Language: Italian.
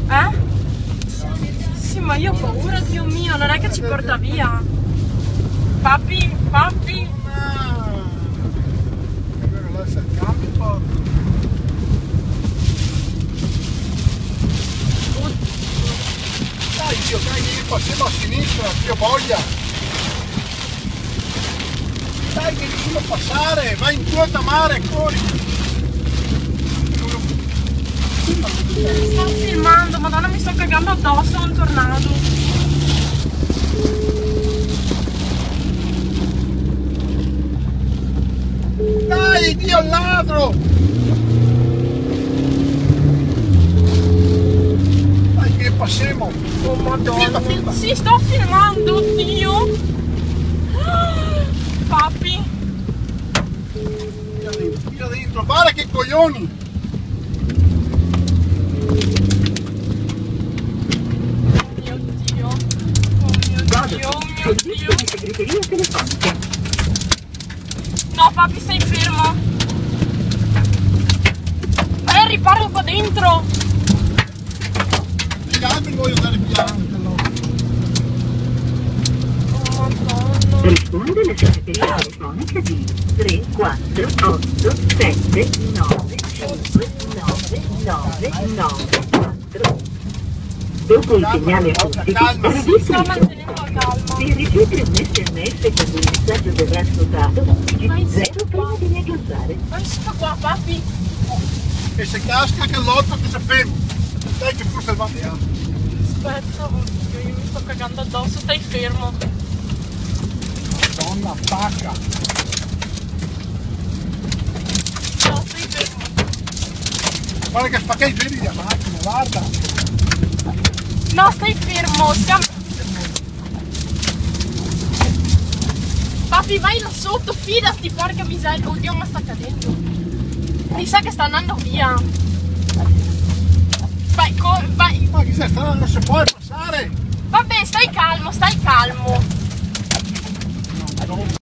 Eh? Sì, ma io ho paura, Dio mio, non è che ci porta via. Papi, papi. Dai, Dio, dai, passiamo a sinistra, Dio voglia. Dai, che riusciamo a passare, vai in tua mare, corri. Sto filmando, madonna, mi sto cagando addosso, un tornado. Dai, Dio, il ladro! Dai, che passiamo! Oh madonna. Filma. Sì, sto filmando, Dio. Papi. Via dentro, guarda che coglioni! Oh mio Dio. Oh mio Dio, oh mio Dio. Segreteria telefonica. No, papi, stai fermo. Riparo qua dentro. Gli altri voglio andare piano. Oh madonna. Risponde la segreteria telefonica di 3 4 8 7 9 5 9 9 9 4. Dopo il segnale acustico, Sto registra mantenendo la calma. se riceve un SMS quando il messaggio verrà ascoltato, digiti 0 prima di riagganciare. Ma sta qua, papi. E se casca che l'otto cosa fermo? Dai che forse va via. Aspetta, oddio, io mi sto cagando addosso, stai fermo. Donna pacca. No, stai fermo. Guarda che spacca i piedi di macchina, guarda. No, stai fermo. Papi, vai là sotto, fidati, porca miseria. Oddio, ma sta cadendo. Mi sa che sta andando via. Vai, vai. Ma chi sei?